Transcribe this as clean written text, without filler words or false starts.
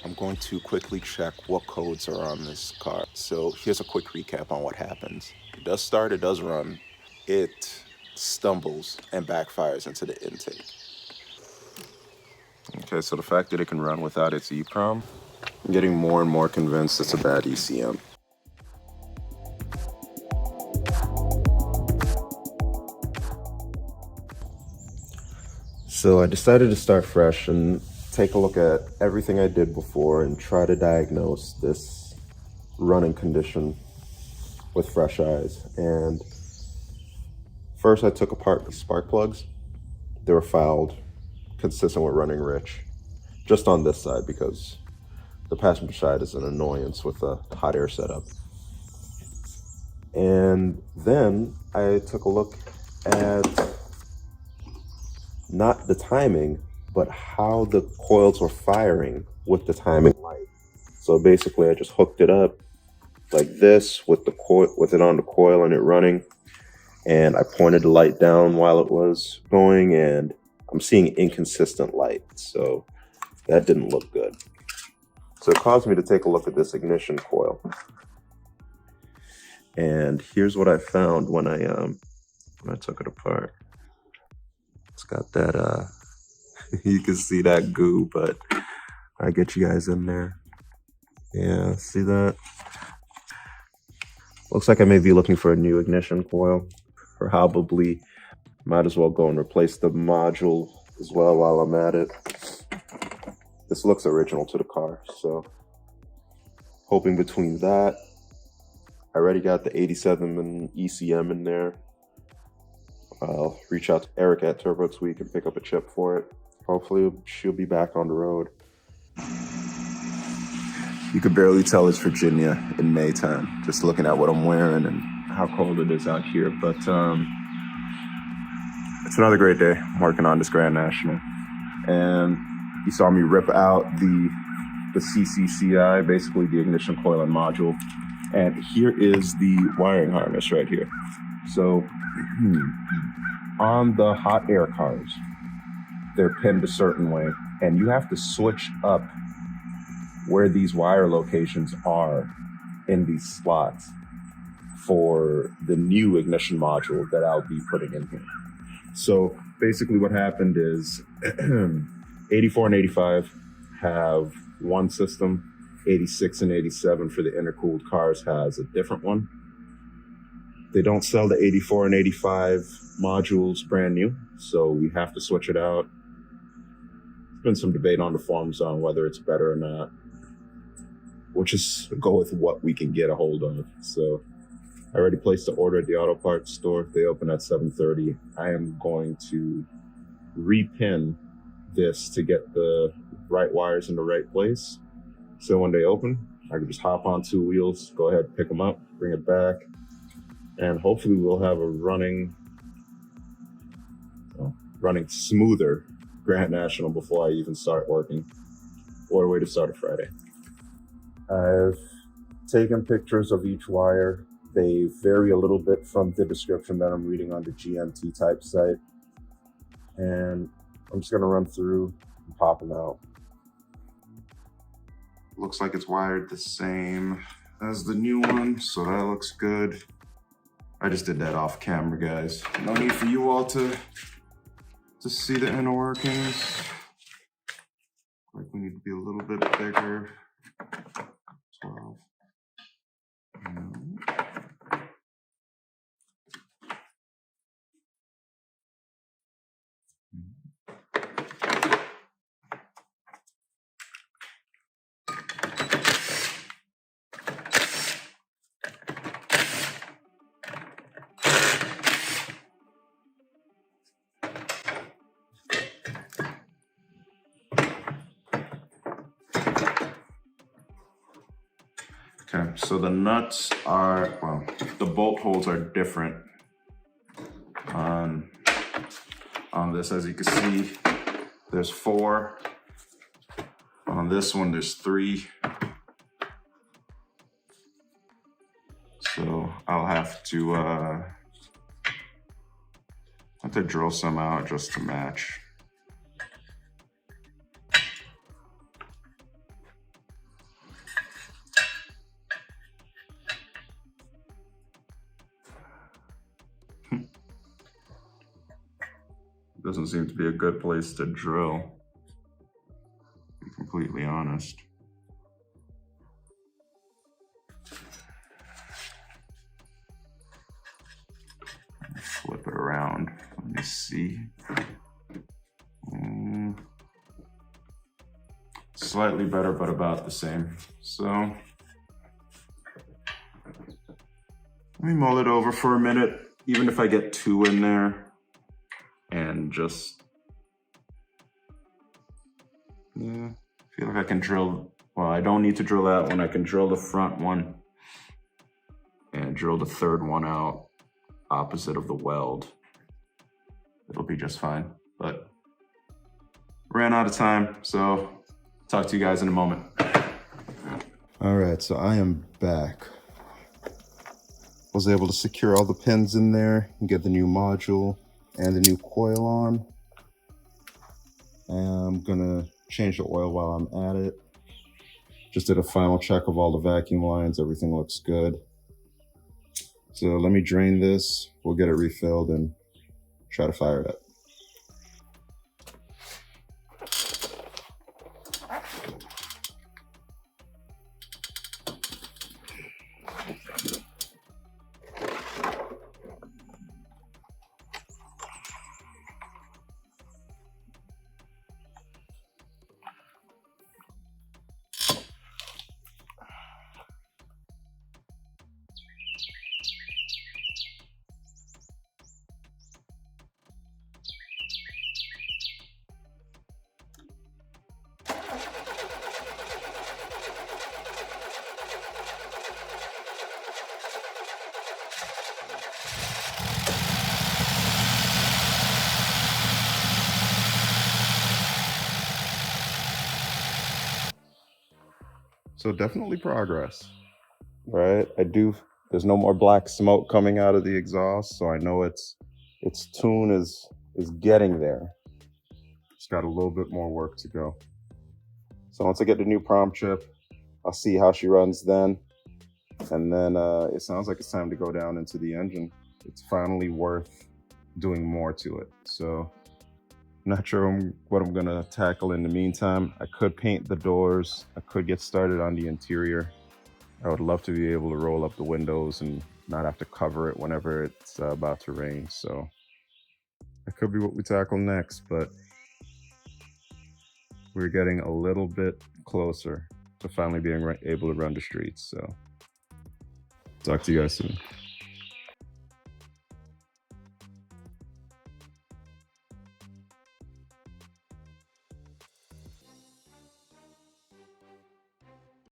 I'm going to quickly check what codes are on this car. So here's a quick recap on what happens. It does start, it does run, it stumbles and backfires into the intake. Okay, so the fact that it can run without its EEPROM, I'm getting more and more convinced it's a bad ECM. So I decided to start fresh and take a look at everything I did before and try to diagnose this running condition with fresh eyes. And first I took apart the spark plugs. They were fouled, consistent with running rich, just on this side because the passenger side is an annoyance with a hot air setup. And then I took a look at not the timing, but how the coils were firing with the timing light. So basically I just hooked it up like this with the coil, with it on the coil and it running. And I pointed the light down while it was going, and I'm seeing inconsistent light. So that didn't look good. So it caused me to take a look at this ignition coil. And here's what I found when I took it apart. It's got that, you can see that goo, but I get you guys in there. Yeah, see that? Looks like I may be looking for a new ignition coil. Probably might as well go and replace the module as well while I'm at it. This looks original to the car, so hoping between that, I already got the 87 and ECM in there. I'll reach out to Eric at Turbo Tweak and pick up a chip for it. Hopefully she'll be back on the road. You could barely tell it's Virginia in May time, just looking at what I'm wearing and how cold it is out here. But it's another great day. I'm working on this Grand National. And you saw me rip out the CCCI, basically the ignition coil and module. And here is the wiring harness right here. So on the hot air cars, they're pinned a certain way, and you have to switch up where these wire locations are in these slots for the new ignition module that I'll be putting in here. So basically what happened is 84 and 85 have one system, 86 and 87 for the intercooled cars has a different one. They don't sell the 84 and 85 modules brand new, so we have to switch it out. There's been some debate on the forums on whether it's better or not. We'll just go with what we can get a hold of. So I already placed the order at the auto parts store. They open at 7:30. I am going to repin this to get the right wires in the right place. So when they open, I can just hop on two wheels, go ahead, pick them up, bring it back, and hopefully we'll have a running smoother Grand National before I even start working. What a way to start a Friday. I've taken pictures of each wire. They vary a little bit from the description that I'm reading on the GMT type site. And I'm just gonna run through and pop them out. Looks like it's wired the same as the new one, so that looks good. I just did that off camera, guys. No need for you all to see the inner workings. Like we need to be a little bit bigger. 12. Okay, so the nuts are, well, the bolt holes are different on this. As you can see, there's 4. On this one, there's 3. So I'll have to drill some out just to match. doesn't seem to be a good place to drill, to be completely honest. Flip it around. Let me see. Slightly better, but about the same. So let me mull it over for a minute, even if I get 2 in there, and just feel like I can drill. Well, I don't need to drill that one. I can drill the front one and drill the third one out opposite of the weld. It'll be just fine, but ran out of time, so talk to you guys in a moment. All right, so I am back. Was able to secure all the pins in there and get the new module and the new coil on. I'm gonna change the oil while I'm at it. Just did a final check of all the vacuum lines. Everything looks good. So let me drain this. We'll get it refilled and try to fire it up. So definitely progress, right? There's no more black smoke coming out of the exhaust, so I know its tune is getting there. It's got a little bit more work to go. So once I get the new prom chip, I'll see how she runs then. And then it sounds like it's time to go down into the engine. It's finally worth doing more to it. So not sure what I'm gonna tackle in the meantime. I could paint the doors. I could get started on the interior. I would love to be able to roll up the windows and not have to cover it whenever it's about to rain. So that could be what we tackle next, but we're getting a little bit closer to finally being able to run the streets. So talk to you guys soon.